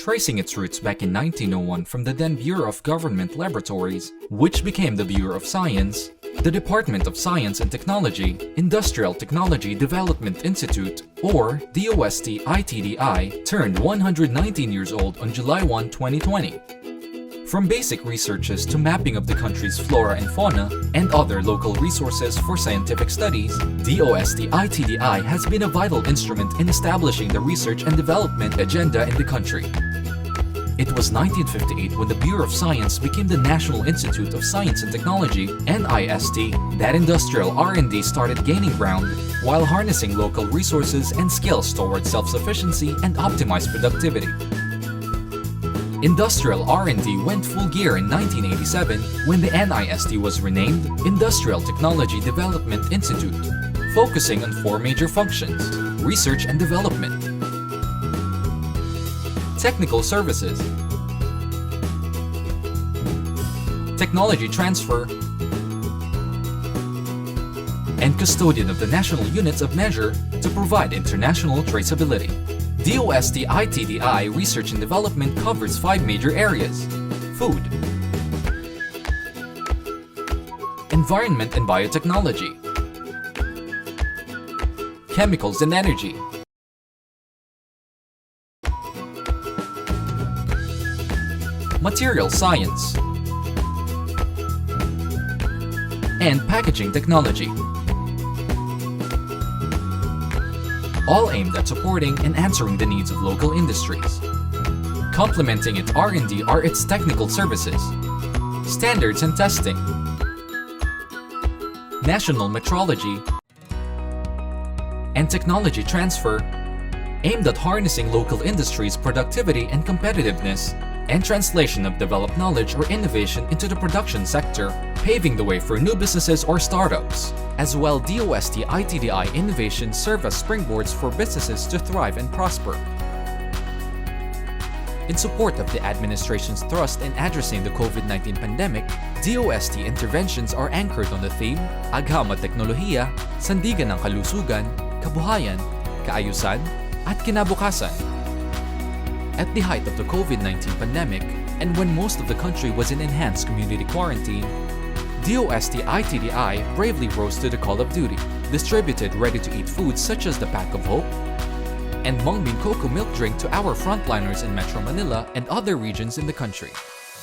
tracing its roots back in 1901 from the then Bureau of Government Laboratories, which became the Bureau of Science, the Department of Science and Technology, Industrial Technology Development Institute, or DOST-ITDI, turned 119 years old on July 1, 2020. From basic researches to mapping of the country's flora and fauna and other local resources for scientific studies, DOST-ITDI has been a vital instrument in establishing the research and development agenda in the country. It was 1958 when the Bureau of Science became the National Institute of Science and Technology, NIST, that industrial R&D started gaining ground while harnessing local resources and skills towards self-sufficiency and optimized productivity. Industrial R&D went full gear in 1987 when the NIST was renamed Industrial Technology Development Institute, focusing on 4 major functions: research and development, technical services, technology transfer, and custodian of the national units of measure to provide international traceability. DOST-ITDI research and development covers 5 major areas: food, environment and biotechnology, chemicals and energy, material science, and packaging technology. All aimed at supporting and answering the needs of local industries. Complementing its R&D are its technical services, standards and testing, national metrology, and technology transfer, aimed at harnessing local industries' productivity and competitiveness, and translation of developed knowledge or innovation into the production sector, paving the way for new businesses or startups. As well, DOST-ITDI innovations serve as springboards for businesses to thrive and prosper. In support of the administration's thrust in addressing the COVID-19 pandemic, DOST interventions are anchored on the theme, Agham at Teknolohiya, Sandigan ng Kalusugan, Kabuhayan, Kaayusan, at Kinabukasan. At the height of the COVID-19 pandemic, and when most of the country was in enhanced community quarantine, DOST-ITDI bravely rose to the call of duty, distributed ready-to-eat foods such as the Pack of Hope and Mung Bean Cocoa Milk Drink to our frontliners in Metro Manila and other regions in the country,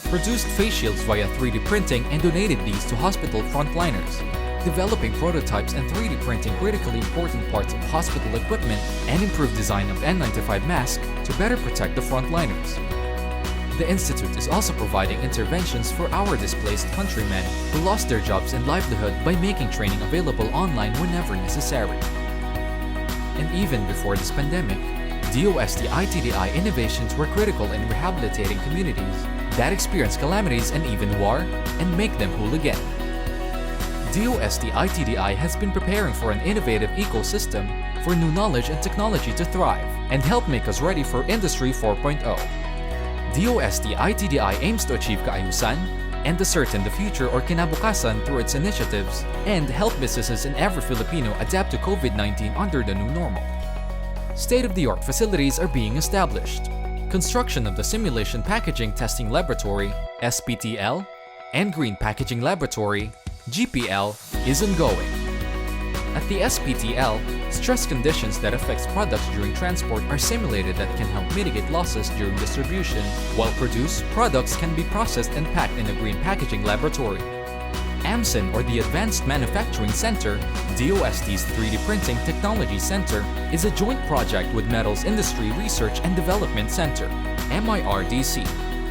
produced face shields via 3D printing and donated these to hospital frontliners, developing prototypes and 3D printing critically important parts of hospital equipment, and improved design of N95 masks to better protect the frontliners. The Institute is also providing interventions for our displaced countrymen who lost their jobs and livelihood by making training available online whenever necessary. And even before this pandemic, DOST-ITDI innovations were critical in rehabilitating communities that experience calamities and even war and make them whole again. DOST-ITDI has been preparing for an innovative ecosystem for new knowledge and technology to thrive and help make us ready for Industry 4.0. DOST-ITDI aims to achieve kaayusan and ascertain the future or kinabukasan through its initiatives and help businesses in every Filipino adapt to COVID-19 under the new normal. State-of-the-art facilities are being established. Construction of the Simulation Packaging Testing Laboratory, SPTL, and Green Packaging Laboratory, GPL, is ongoing. At the SPTL, stress conditions that affect products during transport are simulated that can help mitigate losses during distribution, while produced products can be processed and packed in a green packaging laboratory. AMSIN, or the Advanced Manufacturing Center, DOST's 3D Printing Technology Center, is a joint project with Metals Industry Research and Development Center, MIRDC.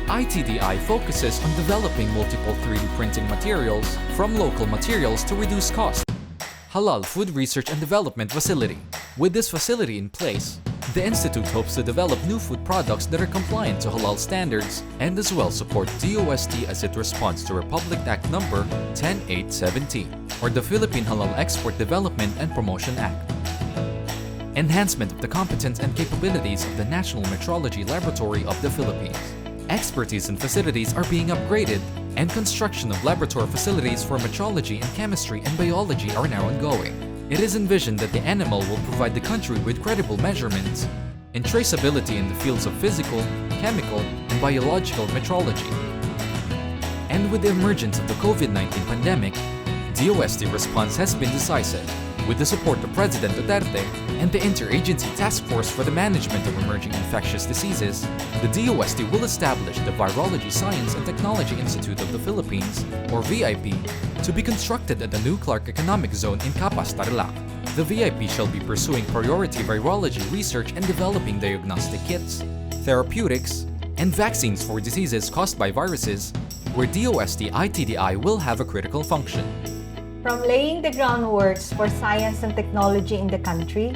ITDI focuses on developing multiple 3D printing materials from local materials to reduce cost. Halal Food Research and Development Facility. With this facility in place, the Institute hopes to develop new food products that are compliant to halal standards and as well support DOST as it responds to Republic Act No. 10817, or the Philippine Halal Export Development and Promotion Act. Enhancement of the competence and capabilities of the National Metrology Laboratory of the Philippines. Expertise and facilities are being upgraded, and construction of laboratory facilities for metrology and chemistry and biology are now ongoing. It is envisioned that the animal will provide the country with credible measurements, and traceability in the fields of physical, chemical, and biological metrology. And with the emergence of the COVID-19 pandemic, DOST response has been decisive. With the support of President Duterte and the Interagency Task Force for the Management of Emerging Infectious Diseases, the DOST will establish the Virology Science and Technology Institute of the Philippines, or VIP, to be constructed at the new Clark Economic Zone in Capas, Tarlac. The VIP shall be pursuing priority virology research and developing diagnostic kits, therapeutics, and vaccines for diseases caused by viruses, where DOST-ITDI will have a critical function. From laying the groundworks for science and technology in the country,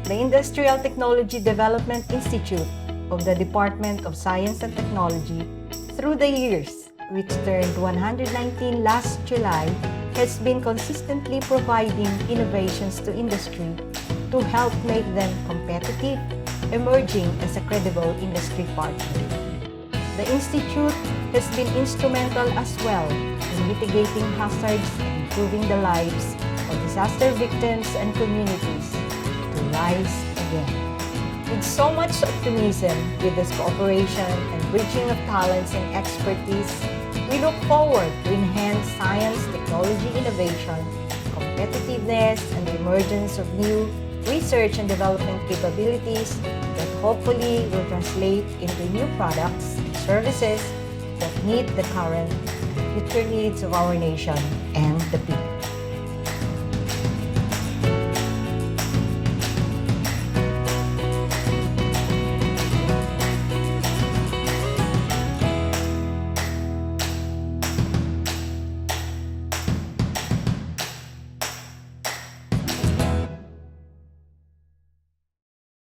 the Industrial Technology Development Institute of the Department of Science and Technology, through the years, which turned 119 last July, has been consistently providing innovations to industry to help make them competitive, emerging as a credible industry partner. The Institute has been instrumental as well in mitigating hazards and improving the lives of disaster victims and communities to rise again. With so much optimism with this cooperation and bridging of talents and expertise, we look forward to enhance science, technology, innovation, competitiveness, and the emergence of new research and development capabilities that hopefully will translate into new products and services that meet the current and future needs of our nation and the people.